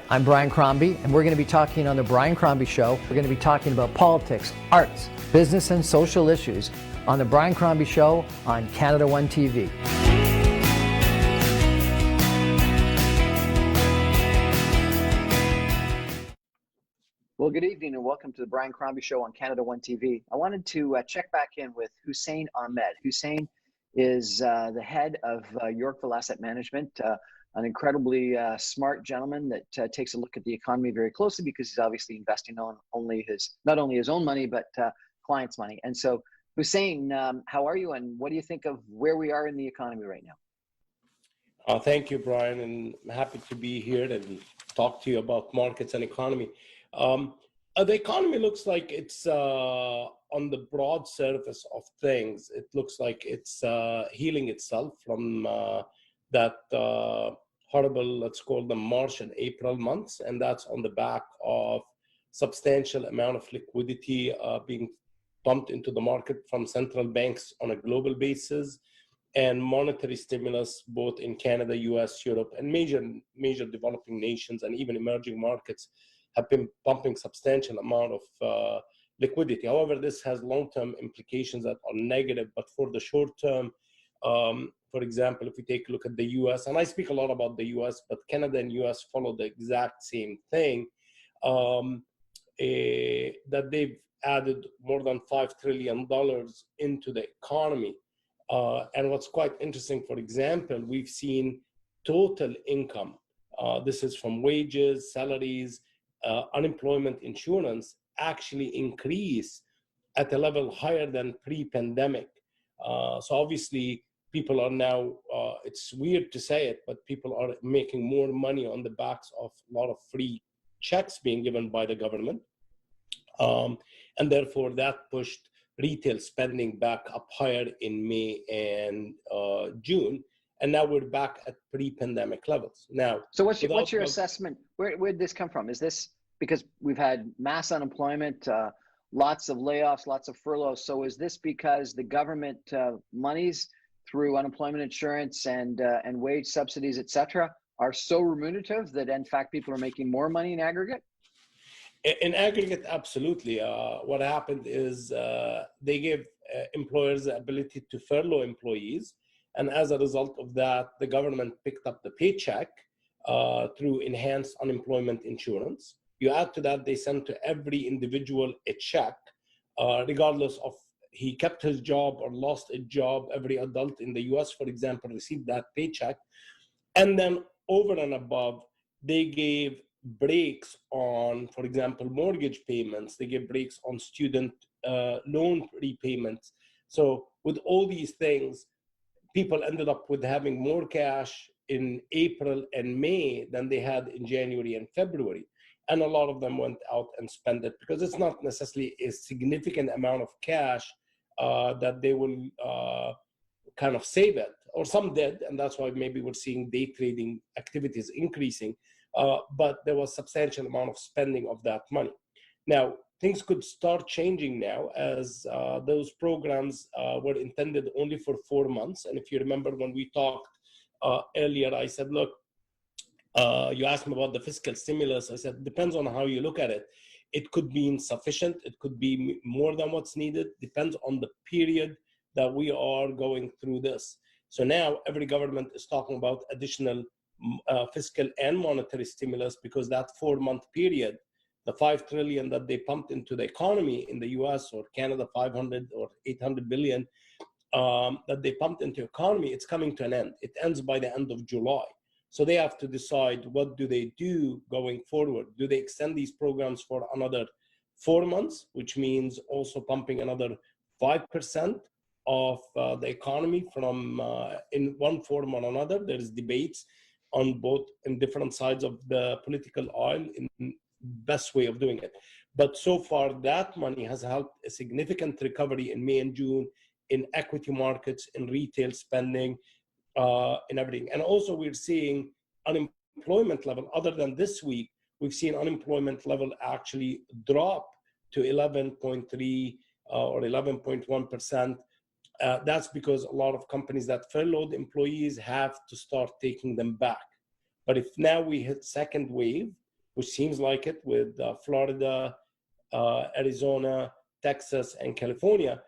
I'm Brian Crombie, and we're going to be talking on The Brian Crombie Show. We're going to be talking about politics, arts, business, and social issues on The Brian Crombie Show on Canada One TV. Well, good evening and welcome to The Brian Crombie Show on Canada One TV. I wanted to check back in with Hussein Amed. Hussein is the head of Yorkville Asset Management, an incredibly smart gentleman that takes a look at the economy very closely because he's obviously investing on not only his own money, but clients' money. And so, Hussein, how are you and what do you think of where we are in the economy right now? Thank you, Brian, and I'm happy to be here and talk to you about markets and economy. The economy looks like it's on the broad surface of things. It looks like it's healing itself from that horrible, let's call them March and April months, and that's on the back of substantial amount of liquidity being pumped into the market from central banks on a global basis, and monetary stimulus both in Canada, US, Europe, and major developing nations and even emerging markets have been pumping substantial amount of liquidity. However, this has long-term implications that are negative, but for the short term, for example, if we take a look at the US, and I speak a lot about the US, but Canada and US follow the exact same thing, that they've added more than $5 trillion into the economy. And what's quite interesting, for example, we've seen total income, this is from wages, salaries, unemployment insurance, actually increase at a level higher than pre-pandemic. So obviously, people are now, it's weird to say it, but people are making more money on the backs of a lot of free checks being given by the government. And therefore, that pushed retail spending back up higher in May and June. And now we're back at pre-pandemic levels. Now, so what's your assessment? Where did this come from? Is this because we've had mass unemployment, lots of layoffs, lots of furloughs? So is this because the government monies through unemployment insurance and wage subsidies, et cetera, are so remunerative that in fact people are making more money in aggregate? In aggregate, absolutely. What happened is they gave employers the ability to furlough employees. And as a result of that, the government picked up the paycheck through enhanced unemployment insurance. You add to that, they sent to every individual a check, regardless of he kept his job or lost a job. Every adult in the US, for example, received that paycheck. And then over and above, they gave breaks on, for example, mortgage payments. They gave breaks on student loan repayments. So with all these things, people ended up with having more cash in April and May than they had in January and February. And a lot of them went out and spent it because it's not necessarily a significant amount of cash that they will kind of save it, or some did, and that's why maybe we're seeing day trading activities increasing, but there was substantial amount of spending of that money. Now, things could start changing now as those programs were intended only for 4 months. And if you remember when we talked earlier, I said, look, you asked me about the fiscal stimulus. I said, depends on how you look at it. It could be insufficient. It could be more than what's needed. Depends on the period that we are going through this. So now every government is talking about additional fiscal and monetary stimulus because that 4-month period, the $5 trillion that they pumped into the economy in the US or Canada, 500 or 800 billion that they pumped into economy, it's coming to an end. It ends by the end of July. So they have to decide what do they do going forward. Do they extend these programs for another 4 months, which means also pumping another 5% of the economy from in one form or another? There is debates on both in different sides of the political aisle in best way of doing it. But so far, that money has helped a significant recovery in May and June in equity markets, in retail spending, in everything. And also we're seeing unemployment level, other than this week, we've seen unemployment level actually drop to 11.3 or 11.1%. That's because a lot of companies that furloughed employees have to start taking them back. But if now we hit second wave, which seems like it with Florida, Arizona, Texas, and California,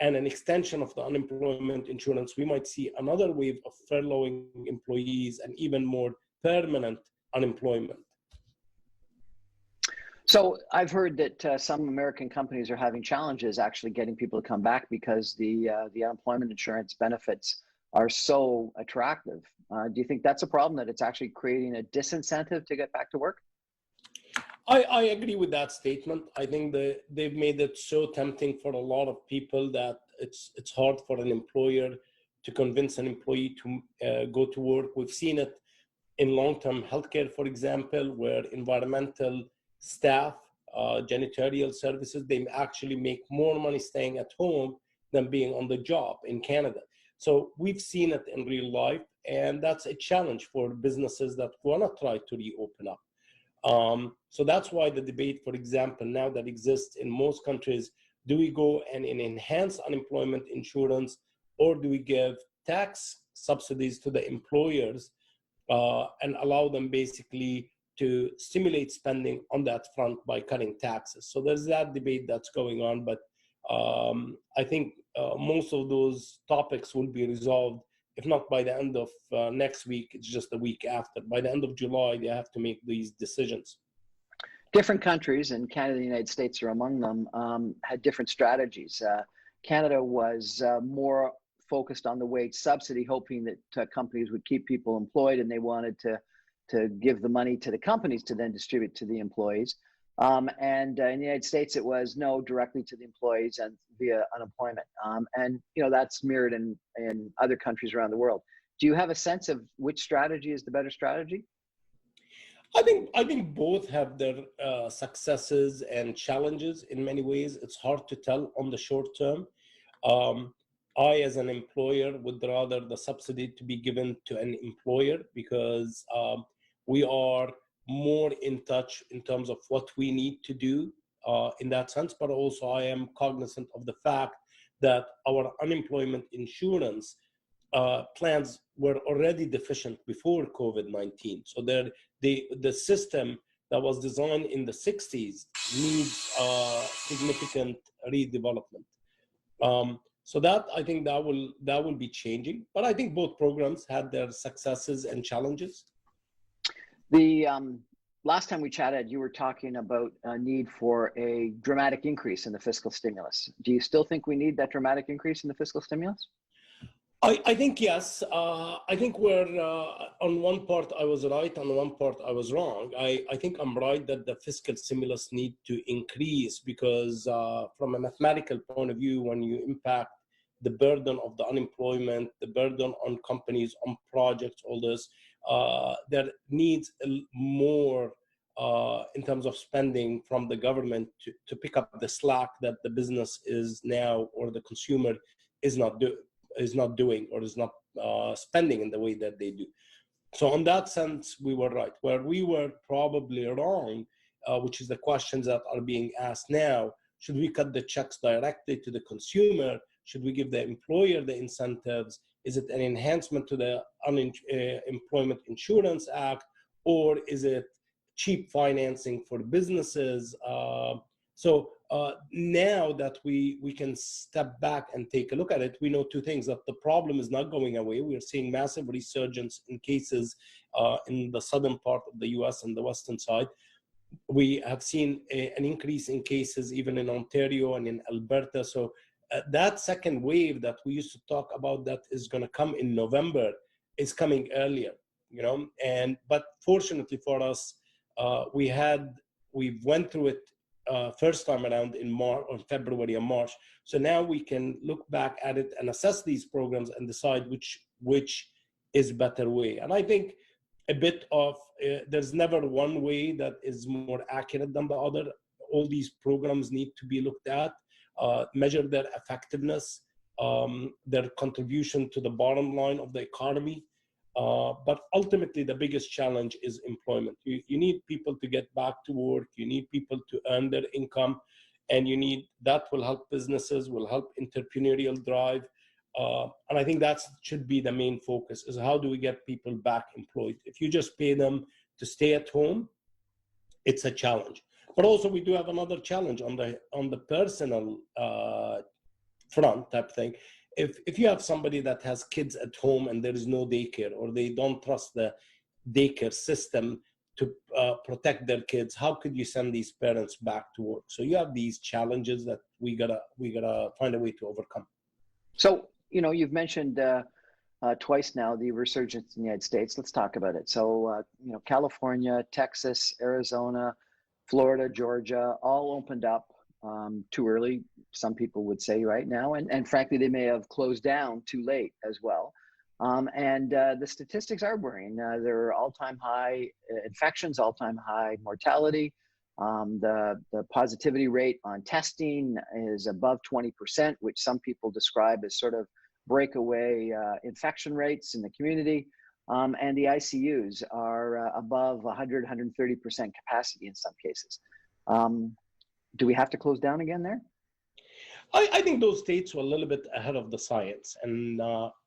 and an extension of the unemployment insurance, we might see another wave of furloughing employees and even more permanent unemployment. So I've heard that some American companies are having challenges actually getting people to come back because the unemployment insurance benefits are so attractive. Do you think that's a problem, that it's actually creating a disincentive to get back to work? I agree with that statement. I think that they've made it so tempting for a lot of people that it's hard for an employer to convince an employee to go to work. We've seen it in long-term healthcare, for example, where environmental staff, janitorial services, they actually make more money staying at home than being on the job in Canada. So we've seen it in real life, and that's a challenge for businesses that want to try to reopen up. So that's why the debate, for example, now that exists in most countries, do we go and enhance unemployment insurance, or do we give tax subsidies to the employers and allow them basically to stimulate spending on that front by cutting taxes? So there's that debate that's going on, but I think most of those topics will be resolved, if not by the end of next week, it's just the week after. By the end of July, they have to make these decisions. Different countries, and Canada and the United States are among them, had different strategies. Canada was more focused on the wage subsidy, hoping that companies would keep people employed, and they wanted to give the money to the companies to then distribute to the employees. And in the United States, it was no, directly to the employees and via unemployment. And that's mirrored in other countries around the world. Do you have a sense of which strategy is the better strategy? I think both have their successes and challenges in many ways. It's hard to tell on the short term. I, as an employer, would rather the subsidy to be given to an employer because we are more in touch in terms of what we need to do in that sense. But also I am cognizant of the fact that our unemployment insurance plans were already deficient before COVID-19. So the system that was designed in the 60s needs significant redevelopment. So that, I think that will be changing. But I think both programs had their successes and challenges. The last time we chatted, you were talking about a need for a dramatic increase in the fiscal stimulus. Do you still think we need that dramatic increase in the fiscal stimulus? I think yes. I think we're on one part I was right, on one part I was wrong. I think I'm right that the fiscal stimulus need to increase because from a mathematical point of view, when you impact the burden of the unemployment, the burden on companies, on projects, all this, there needs more in terms of spending from the government to pick up the slack that the business is now, or the consumer is not doing or is not spending in the way that they do. So in that sense, we were right. Where we were probably wrong, which is the questions that are being asked now, should we cut the checks directly to the consumer? Should we give the employer the incentives? Is it an enhancement to the Unemployment Insurance Act? Or is it cheap financing for businesses? So now that we can step back and take a look at it, we know two things: that the problem is not going away. We are seeing massive resurgence in cases in the southern part of the US and the western side. We have seen an increase in cases even in Ontario and in Alberta. So that second wave that we used to talk about that is going to come in November is coming earlier, but fortunately for us, we went through it first time around in March, or February and March. So now we can look back at it and assess these programs and decide which is better way. And I think a bit of there's never one way that is more accurate than the other. All these programs need to be looked at, measure their effectiveness, their contribution to the bottom line of the economy. But ultimately, the biggest challenge is employment. You need people to get back to work. You need people to earn their income, and that will help businesses, will help entrepreneurial drive. And I think that should be the main focus: is how do we get people back employed? If you just pay them to stay at home, it's a challenge. But also we do have another challenge on the personal front type thing. If you have somebody that has kids at home and there is no daycare, or they don't trust the daycare system to protect their kids, how could you send these parents back to work? So you have these challenges that we gotta find a way to overcome. So, you've mentioned twice now the resurgence in the United States. Let's talk about it. So, California, Texas, Arizona, Florida, Georgia, all opened up too early, some people would say right now. And frankly, they may have closed down too late as well. And the statistics are worrying. There are all-time high infections, all-time high mortality. The positivity rate on testing is above 20%, which some people describe as sort of breakaway infection rates in the community. And the ICUs are above 100, 130% capacity in some cases. Do we have to close down again there? I think those states were a little bit ahead of the science. And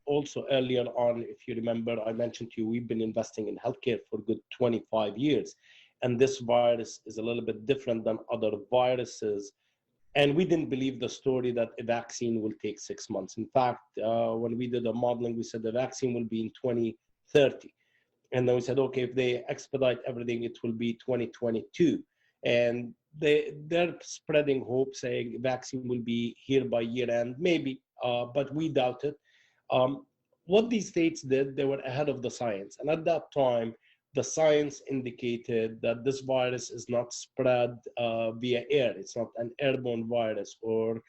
also earlier on, if you remember, I mentioned to you, we've been investing in healthcare for a good 25 years. And this virus is a little bit different than other viruses. And we didn't believe the story that a vaccine will take 6 months. In fact, when we did the modeling, we said the vaccine will be in 2030. And then we said, okay, if they expedite everything, it will be 2022. And they're spreading hope, saying vaccine will be here by year end, maybe, but we doubt it. What these states did, they were ahead of the science. And at that time, the science indicated that this virus is not spread via air. It's not an airborne virus, or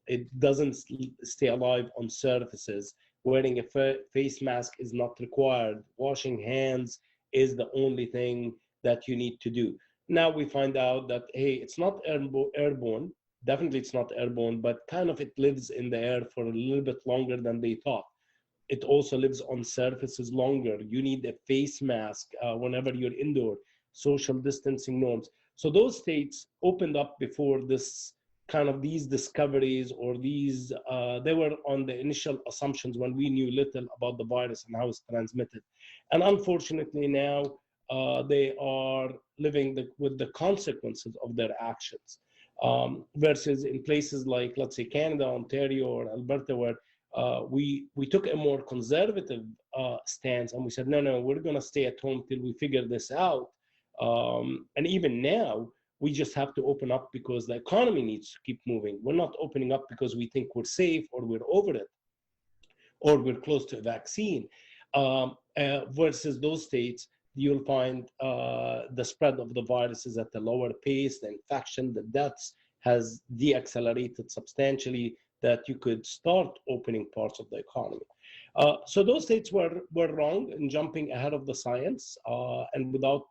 it doesn't stay alive on surfaces. Wearing a face mask is not required. Washing hands is the only thing that you need to do. Now we find out that, hey, it's not airborne. Definitely it's not airborne, but kind of it lives in the air for a little bit longer than they thought. It also lives on surfaces longer. You need a face mask whenever you're indoor, social distancing norms. So those states opened up before this kind of these discoveries, or these, they were on the initial assumptions when we knew little about the virus and how it's transmitted. And unfortunately now, they are living with the consequences of their actions, versus in places like, let's say, Canada, Ontario, or Alberta, where we took a more conservative stance, and we said, no, we're going to stay at home till we figure this out. And even now, we just have to open up because the economy needs to keep moving. We're not opening up because we think we're safe, or we're over it, or we're close to a vaccine. Versus those states, you'll find the spread of the virus is at a lower pace. The infection, the deaths has de-accelerated substantially, that you could start opening parts of the economy. So those states were wrong in jumping ahead of the science, and without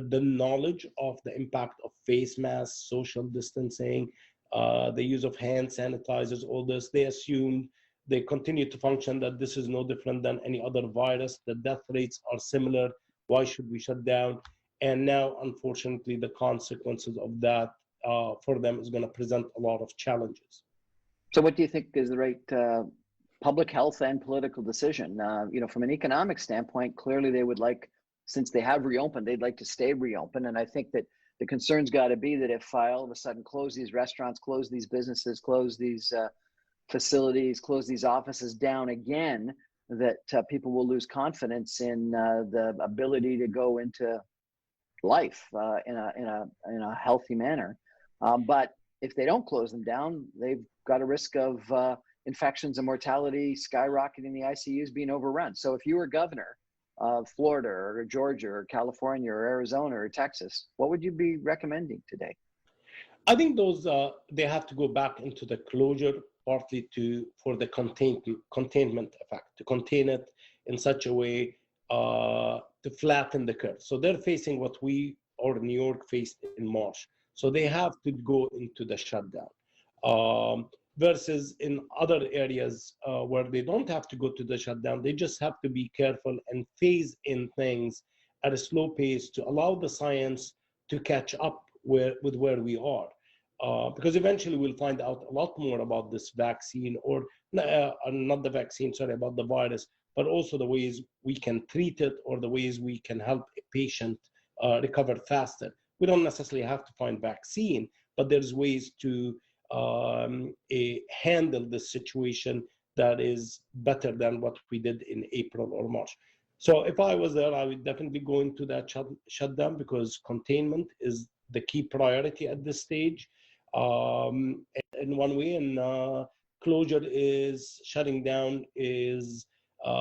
the knowledge of the impact of face masks, social distancing, the use of hand sanitizers, all this. They assumed, they continue to function, that this is no different than any other virus. The death rates are similar. Why should we shut down? And now, unfortunately, the consequences of that for them is going to present a lot of challenges. So what do you think is the right public health and political decision? From an economic standpoint, clearly they would like, since they have reopened, they'd like to stay reopened. And I think that the concern's got to be that if I all of a sudden close these restaurants, close these businesses, close these facilities, close these offices down again, that people will lose confidence in the ability to go into life in a healthy manner. But if they don't close them down, they've got a risk of infections and mortality skyrocketing, the ICUs being overrun. So if you were governor of Florida or Georgia or California or Arizona or Texas, what would you be recommending today? I think those, they have to go back into the closure, partly for the containment effect, to contain it in such a way to flatten the curve. So they're facing what we, or New York, faced in March. So they have to go into the shutdown. Versus in other areas where they don't have to go to the shutdown, they just have to be careful and phase in things at a slow pace to allow the science to catch up with where we are. Because eventually we'll find out a lot more about this vaccine, or not the vaccine, sorry, about the virus, but also the ways we can treat it, or the ways we can help a patient recover faster. We don't necessarily have to find vaccine, but there's ways to handle the situation that is better than what we did in April or March. So if I was there, I would definitely go into that shutdown, because containment is the key priority at this stage. In one way, and closure is shutting down is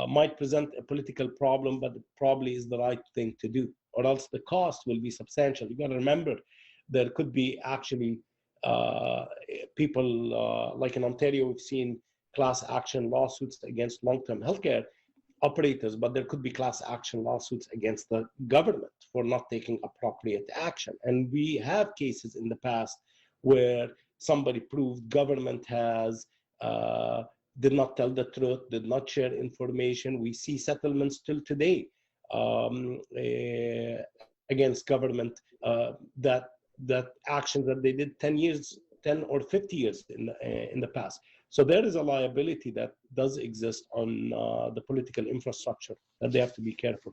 might present a political problem, but it probably is the right thing to do, or else the cost will be substantial. You got to remember, there could be actually people like in Ontario, we've seen class action lawsuits against long-term healthcare operators, but there could be class action lawsuits against the government for not taking appropriate action. And we have cases in the past where somebody proved government has did not tell the truth, did not share information. We see settlements till today against government that actions that they did 10 or 50 years in the past. So there is a liability that does exist on the political infrastructure that they have to be careful.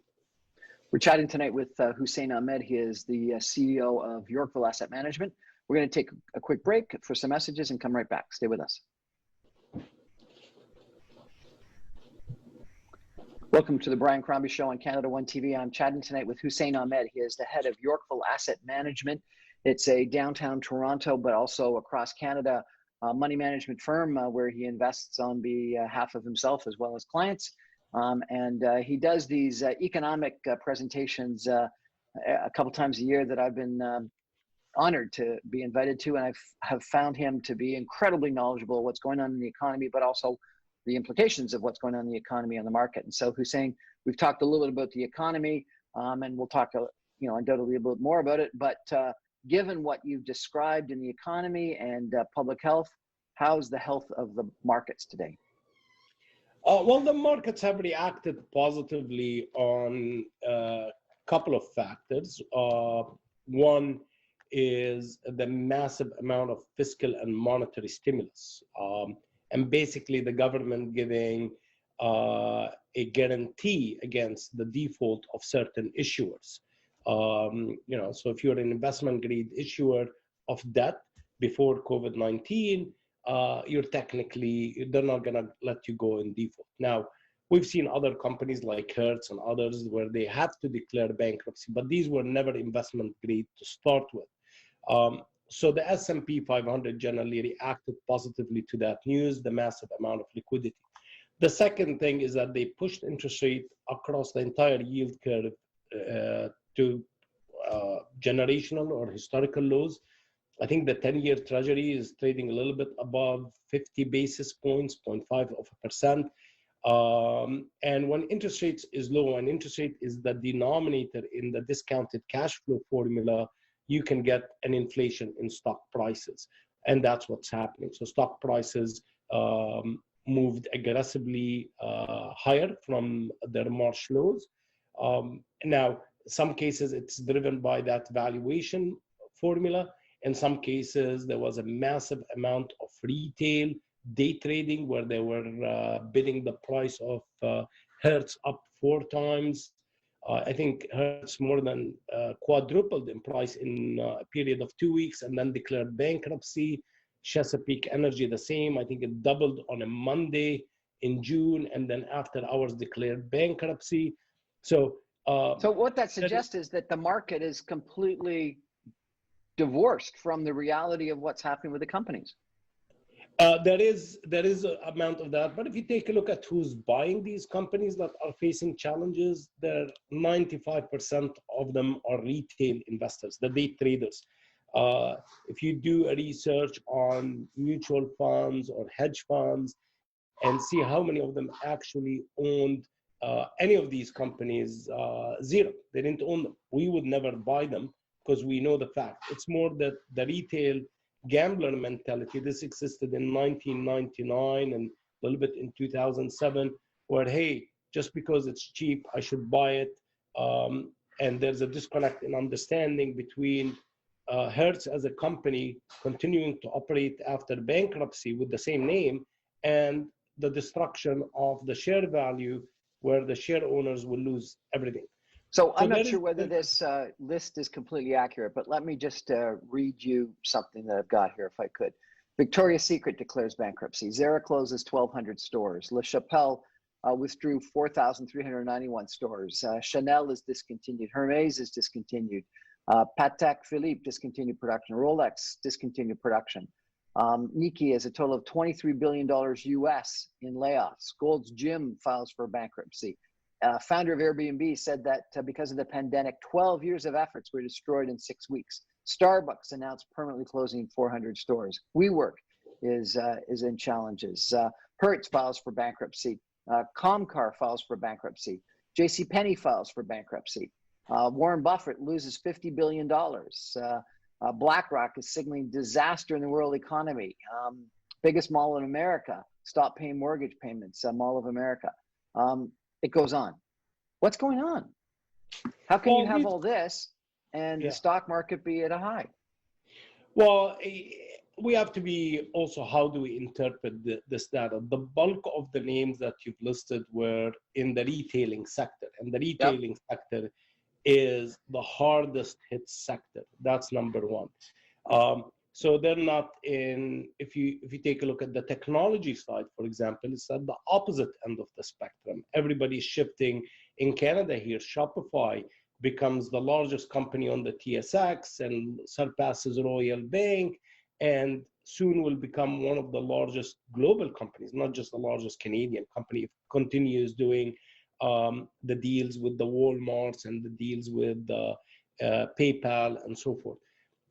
We're chatting tonight with Hussein Amed. He is the CEO of Yorkville Asset Management. We're going to take a quick break for some messages and come right back. Stay with us. Welcome to the Brian Crombie Show on Canada One TV. I'm chatting tonight with Hussein Amed. He is the head of Yorkville Asset Management. It's a downtown Toronto, but also across Canada, money management firm where he invests on behalf of himself as well as clients. And he does these economic presentations a couple times a year that I've been honored to be invited to. And I have found him to be incredibly knowledgeable of what's going on in the economy, but also the implications of what's going on in the economy and the market. And so Hussein, we've talked a little bit about the economy, and we'll talk undoubtedly a bit more about it. But given what you've described in the economy and public health, how's the health of the markets today? Well, the markets have reacted positively on a couple of factors. One is the massive amount of fiscal and monetary stimulus, and basically the government giving a guarantee against the default of certain issuers. So if you're an investment grade issuer of debt before COVID-19, they're not going to let you go in default. Now, we've seen other companies like Hertz and others where they have to declare bankruptcy, but these were never investment grade to start with. So the S&P 500 generally reacted positively to that news, the massive amount of liquidity. The second thing is that they pushed interest rate across the entire yield curve to generational or historical lows. I think the 10-year Treasury is trading a little bit above 50 basis points, 0.5%. And when interest rates is low, and interest rate is the denominator in the discounted cash flow formula, you can get an inflation in stock prices. And that's what's happening. So stock prices moved aggressively higher from their March lows. Now, some cases it's driven by that valuation formula. In some cases, there was a massive amount of retail day trading where they were bidding the price of Hertz up 4 times. I think Hertz more than quadrupled in price in a period of 2 weeks and then declared bankruptcy. Chesapeake Energy, the same. I think it doubled on a Monday in June, and then after hours declared bankruptcy. So what that suggests is that the market is completely divorced from the reality of what's happening with the companies. There is an amount of that, but if you take a look at who's buying these companies that are facing challenges, 95% of them are retail investors, the day traders. If you do a research on mutual funds or hedge funds and see how many of them actually owned any of these companies, zero. They didn't own them. We would never buy them because we know the fact. It's more that the retail gambler mentality. This existed in 1999 and a little bit in 2007, where, hey, just because it's cheap, I should buy it. And there's a disconnect in understanding between Hertz as a company continuing to operate after bankruptcy with the same name and the destruction of the share value where the share owners will lose everything. So I'm not there is sure whether this list is completely accurate, but let me just read you something that I've got here, if I could. Victoria's Secret declares bankruptcy. Zara closes 1,200 stores. Le Chapelle withdrew 4,391 stores. Chanel is discontinued. Hermes is discontinued. Patek Philippe discontinued production. Rolex discontinued production. Nike has a total of $23 billion US in layoffs. Gold's Gym files for bankruptcy. Founder of Airbnb said that because of the pandemic, 12 years of efforts were destroyed in 6 weeks. Starbucks announced permanently closing 400 stores. WeWork is in challenges. Hertz files for bankruptcy. Comcar files for bankruptcy. JCPenney files for bankruptcy. Warren Buffett loses $50 billion. BlackRock is signaling disaster in the world economy. Biggest mall in America, stop paying mortgage payments, Mall of America. It goes on. What's going on? How can you have all this and the stock market be at a high? Well, we have to be also, how do we interpret this data? The bulk of the names that you've listed were in the retailing sector, and the retailing sector is the hardest hit sector. That's number one. So they're not in, if you take a look at the technology side, for example, it's at the opposite end of the spectrum. Everybody's shifting. In Canada here, Shopify becomes the largest company on the TSX and surpasses Royal Bank, and soon will become one of the largest global companies, not just the largest Canadian company. It continues doing the deals with the Walmarts and the deals with the PayPal and so forth.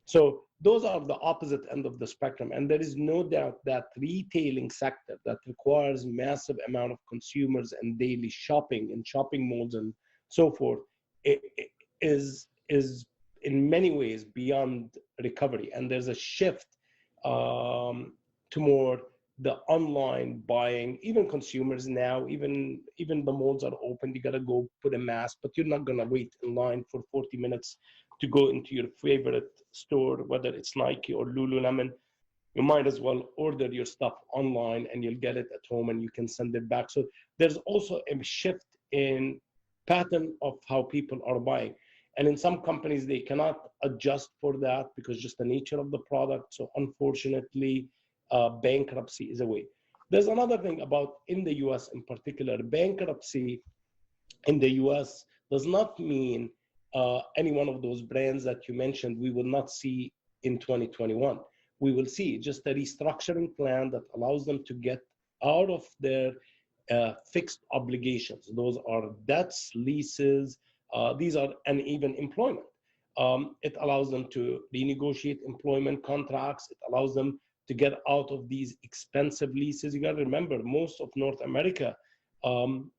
So those are the opposite end of the spectrum. And there is no doubt that retailing sector that requires massive amount of consumers and daily shopping in shopping malls and so forth is in many ways beyond recovery. And there's a shift to more the online buying. Even consumers now, even the malls are open, you gotta go put a mask, but you're not gonna wait in line for 40 minutes to go into your favorite store, whether it's Nike or Lululemon. You might as well order your stuff online and you'll get it at home and you can send it back. So there's also a shift in pattern of how people are buying. And in some companies, they cannot adjust for that because just the nature of the product. So unfortunately, bankruptcy is a way. There's another thing about in the US in particular, bankruptcy in the US does not mean any one of those brands that you mentioned we will not see in 2021. We will see just a restructuring plan that allows them to get out of their fixed obligations. Those are debts, leases, these are, and even employment. It allows them to renegotiate employment contracts. It allows them to get out of these expensive leases. You got to remember, most of North America,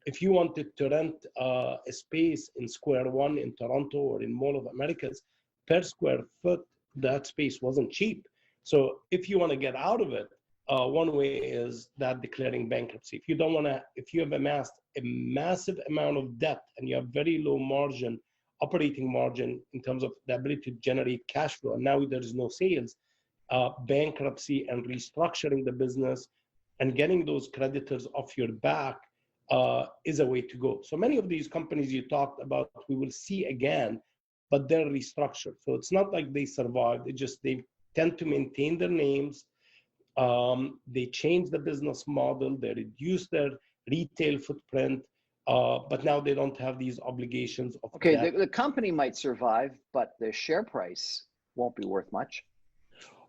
if you wanted to rent a space in Square One in Toronto or in Mall of Americas, per square foot, that space wasn't cheap. So if you want to get out of it, one way is that declaring bankruptcy. If you don't want to, if you have amassed a massive amount of debt and you have very low margin, operating margin in terms of the ability to generate cash flow, and now there is no sales, bankruptcy and restructuring the business and getting those creditors off your back is a way to go. So many of these companies you talked about, we will see again, but they're restructured. So it's not like they survived. It just, they tend to maintain their names. They change the business model. They reduce their retail footprint, but now they don't have these obligations of Okay, the company might survive, but the share price won't be worth much.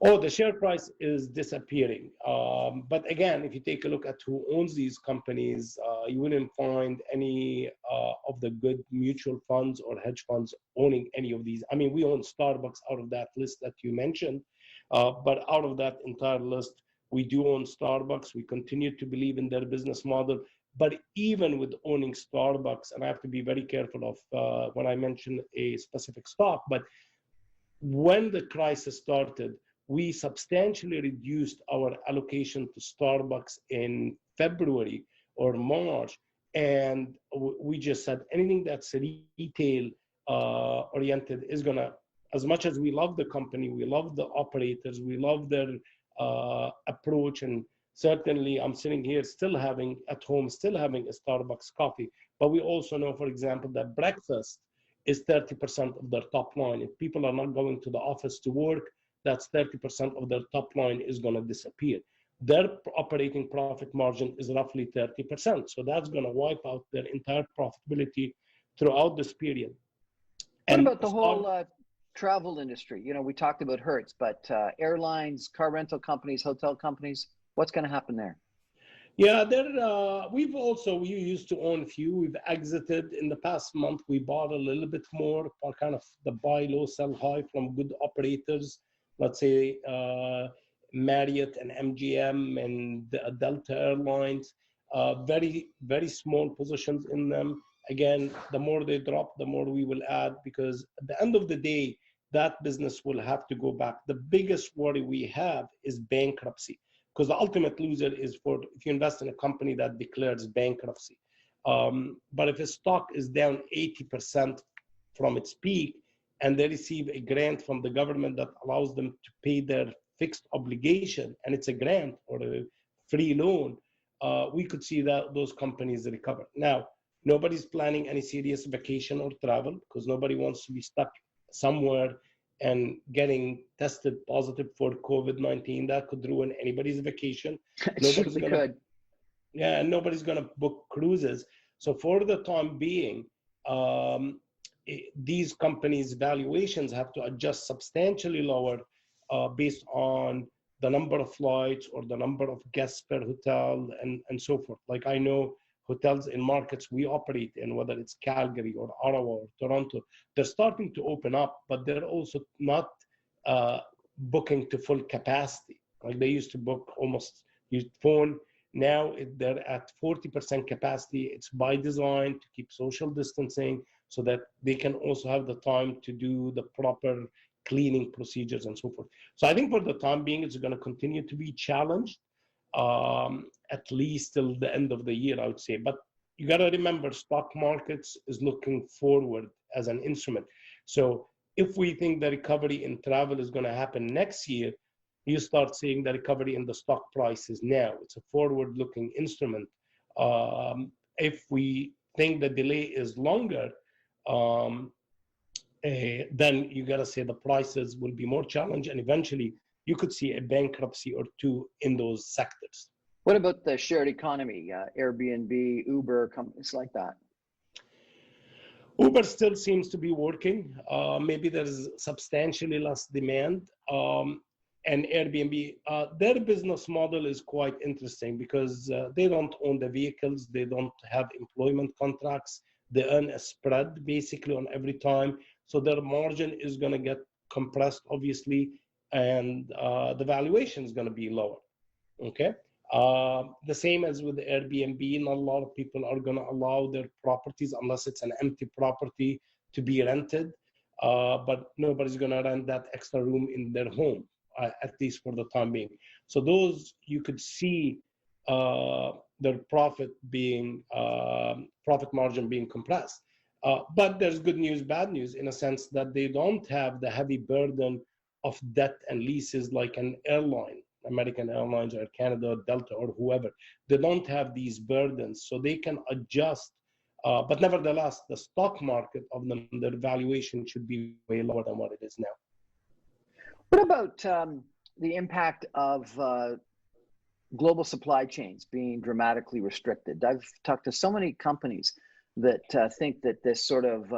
Oh, the share price is disappearing. But again, if you take a look at who owns these companies, you wouldn't find any of the good mutual funds or hedge funds owning any of these. I mean, we own Starbucks out of that list that you mentioned, but out of that entire list, we do own Starbucks. We continue to believe in their business model. But even with owning Starbucks, and I have to be very careful of when I mention a specific stock, but when the crisis started, we substantially reduced our allocation to Starbucks in February or March. And we just said anything that's retail oriented is gonna, as much as we love the company, we love the operators, we love their approach. And certainly I'm sitting here still having at home, still having a Starbucks coffee. But we also know, for example, that breakfast is 30% of their top line. If people are not going to the office to work, that's 30% of their top line is going to disappear. Their operating profit margin is roughly 30%. So that's going to wipe out their entire profitability throughout this period. What about the whole travel industry? You know, we talked about Hertz, but airlines, car rental companies, hotel companies, what's going to happen there? Yeah, we used to own a few. We've exited in the past month. We bought a little bit more, kind of the buy low, sell high from good operators. Let's say Marriott and MGM and Delta Airlines. Very, very small positions in them. Again, the more they drop, the more we will add, because at the end of the day, that business will have to go back. The biggest worry we have is bankruptcy, because the ultimate loser is if you invest in a company that declares bankruptcy. But if a stock is down 80% from its peak and they receive a grant from the government that allows them to pay their fixed obligation, and it's a grant or a free loan, we could see that those companies recover. Now, nobody's planning any serious vacation or travel, because nobody wants to be stuck somewhere and getting tested positive for COVID-19. That could ruin anybody's vacation. Nobody's going to book cruises. So for the time being, these companies' valuations have to adjust substantially lower based on the number of flights or the number of guests per hotel and so forth. Like, I know hotels in markets we operate in, whether it's Calgary or Ottawa or Toronto, they're starting to open up, but they're also not booking to full capacity. Like, they used to book almost, you phone, now they're at 40% capacity. It's by design to keep social distancing so that they can also have the time to do the proper cleaning procedures and so forth. So I think for the time being, it's going to continue to be challenged, at least till the end of the year, I would say. But you got to remember, stock markets is looking forward as an instrument. So if we think the recovery in travel is going to happen next year, you start seeing the recovery in the stock prices now. It's a forward-looking instrument. If we think the delay is longer, then you got to say the prices will be more challenged, and eventually you could see a bankruptcy or two in those sectors. What about the shared economy, Airbnb, Uber, companies like that? Uber still seems to be working. Maybe there's substantially less demand. And Airbnb, their business model is quite interesting, because they don't own the vehicles, they don't have employment contracts, they earn a spread basically on every time. So their margin is going to get compressed, obviously, and the valuation is going to be lower. Okay. The same as with Airbnb, not a lot of people are going to allow their properties, unless it's an empty property, to be rented. But nobody's going to rent that extra room in their home, at least for the time being. So those, you could see their profit margin being compressed. But there's good news, bad news, in a sense that they don't have the heavy burden of debt and leases like an airline, American Airlines or Canada, Delta, or whoever. They don't have these burdens, so they can adjust. But nevertheless, the stock market of them, their valuation should be way lower than what it is now. What about the impact of global supply chains being dramatically restricted? I've talked to so many companies that think that this sort of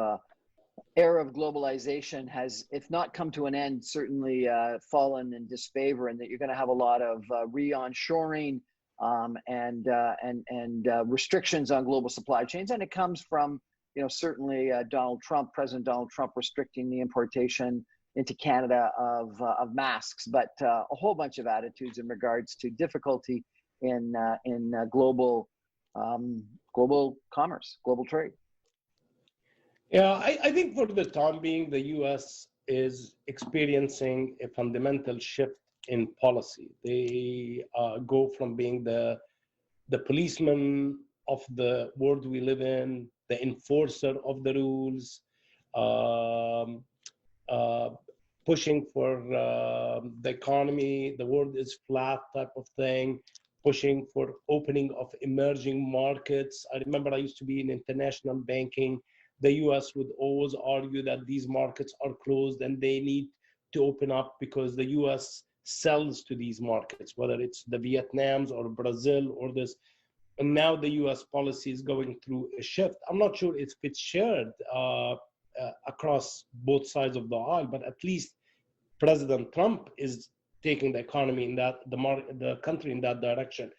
era of globalization has, if not come to an end, certainly fallen in disfavor, and that you're going to have a lot of re-onshoring and restrictions on global supply chains. And it comes from, certainly President Donald Trump restricting the importation into Canada of masks, but a whole bunch of attitudes in regards to difficulty in global commerce, global trade. Yeah, I think for the time being, the U.S. is experiencing a fundamental shift in policy. They go from being the policeman of the world we live in, the enforcer of the rules, pushing for the economy, the world is flat type of thing, pushing for opening of emerging markets. I remember I used to be in international banking. the US would always argue that these markets are closed and they need to open up because the US sells to these markets, whether it's the Vietnams or Brazil or this. And now the US policy is going through a shift. I'm not sure if it's shared across both sides of the aisle, but at least President Trump is taking the economy in that, the country in that direction,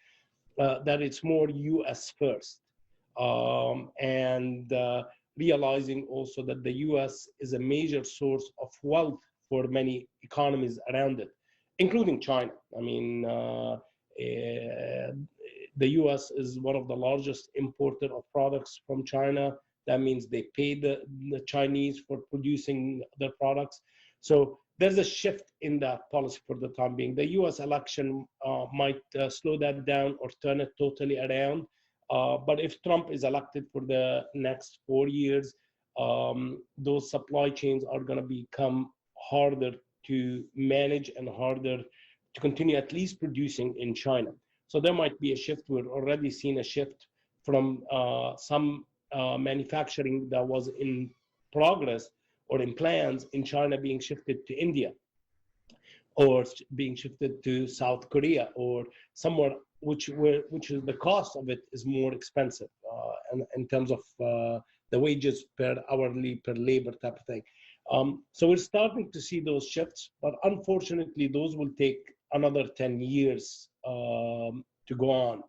that it's more US first. And realizing also that the US is a major source of wealth for many economies around it, including China. I mean, the US is one of the largest importer of products from China. That means they pay the Chinese for producing their products. So there's a shift in that policy for the time being. The US election might slow that down or turn it totally around. But if Trump is elected for the next 4 years, those supply chains are going to become harder to manage and harder to continue at least producing in China. So there might be a shift. We're already seeing a shift from some manufacturing that was in progress or in plans in China being shifted to India, or being shifted to South Korea, or somewhere which is the cost of it is more expensive and in terms of the wages per hourly, per labor type of thing. So we're starting to see those shifts, but unfortunately, those will take another 10 years to go on.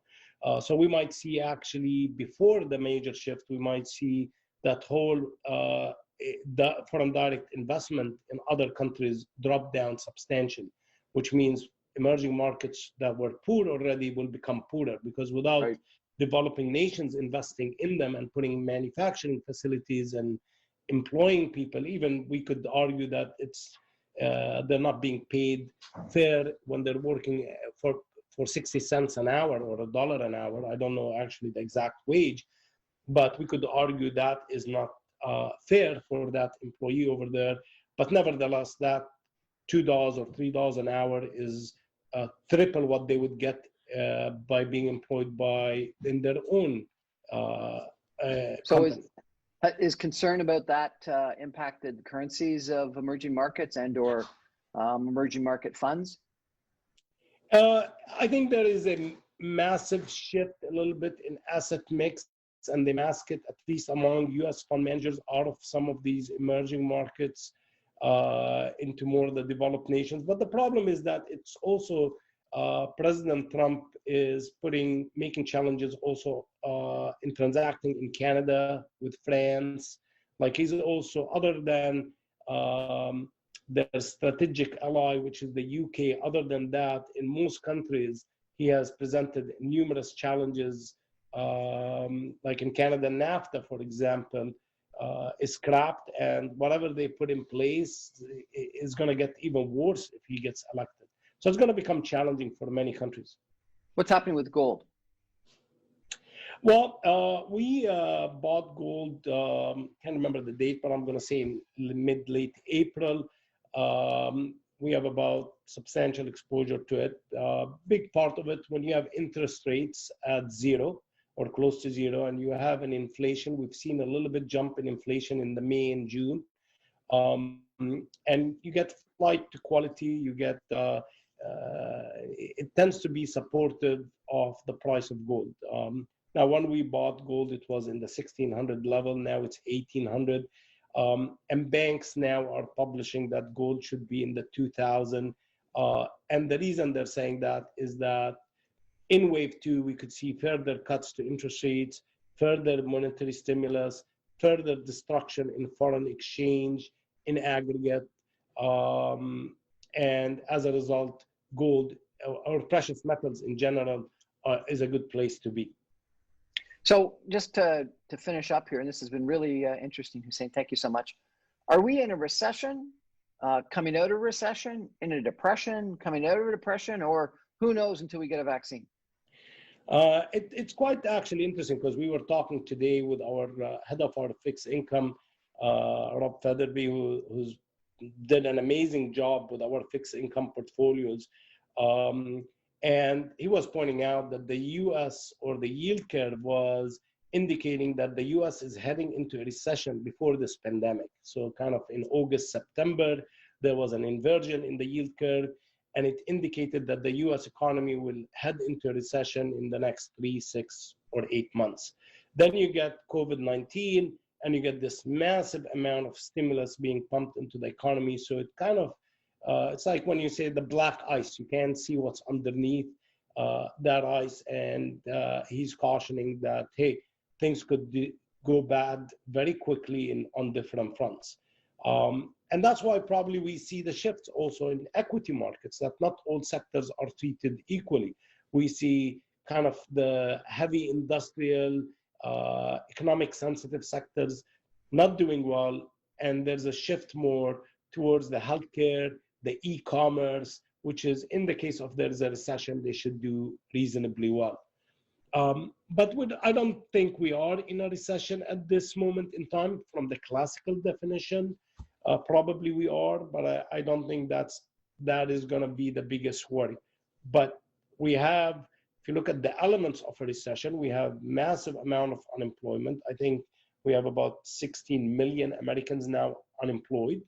So we might see actually before the major shift, we might see that whole the foreign direct investment in other countries drop down substantially, which means emerging markets that were poor already will become poorer, because without developing nations investing in them and putting manufacturing facilities and employing people, even we could argue that it's they're not being paid fair when they're working for 60 cents an hour or $1 an hour. I don't know actually the exact wage, but we could argue that is not fair for that employee over there. But nevertheless, that $2 or $3 an hour is triple what they would get by being employed in their own company. Is concern about that impacted currencies of emerging markets and or emerging market funds? I think there is a massive shift a little bit in asset mix, and they mask it, at least among US fund managers, out of some of these emerging markets into more of the developed nations. But the problem is that it's also President Trump is making challenges also in transacting in Canada with France. Like he's also, other than their strategic ally, which is the UK, other than that, in most countries, he has presented numerous challenges. Like in Canada, NAFTA, for example, is scrapped, and whatever they put in place is going to get even worse if he gets elected. So it's going to become challenging for many countries. What's happening with gold? Well, we bought gold, can't remember the date, but I'm going to say in mid-late April. We have about substantial exposure to it. Big part of it, when you have interest rates at zero or close to zero, and you have an inflation, we've seen a little bit jump in inflation in the May and June. And you get flight to quality, you get, it tends to be supportive of the price of gold. Now, when we bought gold, it was in the 1600 level. Now it's 1800. And banks now are publishing that gold should be in the 2000. And the reason they're saying that is that in wave two, we could see further cuts to interest rates, further monetary stimulus, further destruction in foreign exchange in aggregate. And as a result, gold or precious metals in general is a good place to be. So just to finish up here, and this has been really interesting, Hussein, thank you so much. Are we in a recession, coming out of a recession, in a depression, coming out of a depression, or who knows until we get a vaccine? It's quite actually interesting, because we were talking today with our head of our fixed income, Rob Featherby, who's did an amazing job with our fixed income portfolios. And he was pointing out that the US or the yield curve was indicating that the US is heading into a recession before this pandemic. So kind of in August, September, there was an inversion in the yield curve, and it indicated that the US economy will head into a recession in the next 3, 6, or 8 months. Then you get COVID-19, and you get this massive amount of stimulus being pumped into the economy. So it kind of, it's like when you say the black ice, you can't see what's underneath that ice. And he's cautioning that, hey, things could go bad very quickly on different fronts. And that's why probably we see the shifts also in equity markets, that not all sectors are treated equally. We see kind of the heavy industrial, economic sensitive sectors not doing well, and there's a shift more towards the healthcare, the e-commerce, which is, in the case of there's a recession, they should do reasonably well. But I don't think we are in a recession at this moment in time from the classical definition. Probably we are, but I don't think that is going to be the biggest worry. But we have, if you look at the elements of a recession, we have massive amount of unemployment. I think we have about 16 million Americans now unemployed.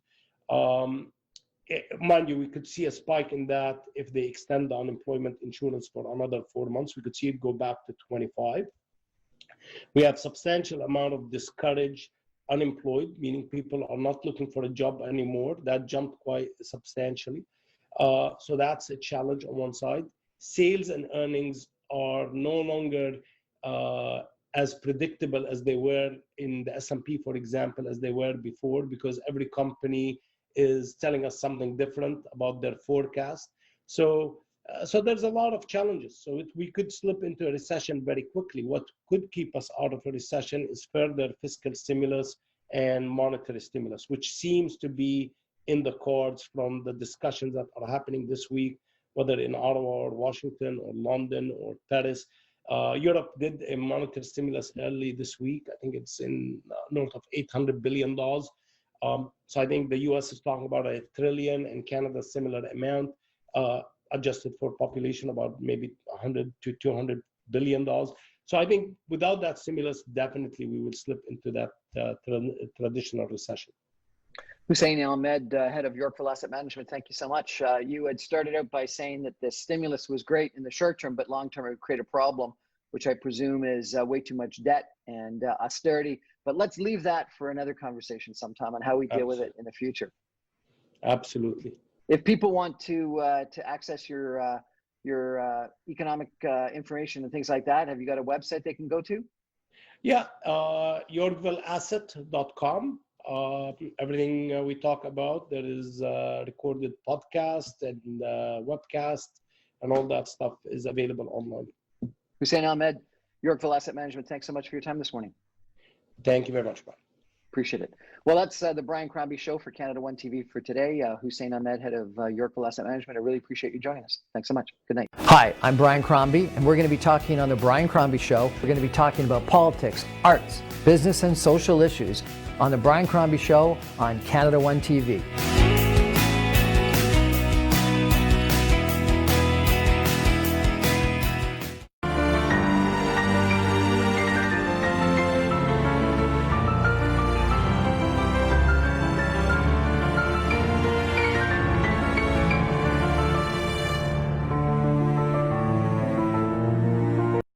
Mind you, we could see a spike in that if they extend the unemployment insurance for another 4 months. We could see it go back to 25. We have substantial amount of discouraged unemployed, meaning people are not looking for a job anymore. That jumped quite substantially. So that's a challenge on one side. Sales and earnings are no longer as predictable as they were in the S&P, for example, as they were before, because every company is telling us something different about their forecast. So there's a lot of challenges. So we could slip into a recession very quickly. What could keep us out of a recession is further fiscal stimulus and monetary stimulus, which seems to be in the cards from the discussions that are happening this week, whether in Ottawa or Washington or London or Paris. Europe did a monetary stimulus early this week. I think it's in north of $800 billion. So I think the US is talking about $1 trillion and Canada similar amount, adjusted for population about maybe $100 to $200 billion. So I think without that stimulus, definitely we would slip into that traditional recession. Hussein Amed, head of Yorkville Asset Management, thank you so much. You had started out by saying that the stimulus was great in the short term, but long term it would create a problem, which I presume is way too much debt and austerity. But let's leave that for another conversation sometime on how we deal with it in the future. Absolutely. If people want to access your economic information and things like that, have you got a website they can go to? Yeah, yorkvilleasset.com. Everything we talk about, there is recorded podcast and webcast, and all that stuff is available online. Hussein Amed, Yorkville Asset Management, thanks so much for your time this morning. Thank you very much, Brian. Appreciate it. Well, that's the Brian Crombie Show for Canada One TV for today. Hussein Amed, head of Yorkville Asset Management. I really appreciate you joining us. Thanks so much. Good night. Hi, I'm Brian Crombie, and we're going to be talking on the Brian Crombie Show. We're going to be talking about politics, arts, business, and social issues on the Brian Crombie Show on Canada One TV.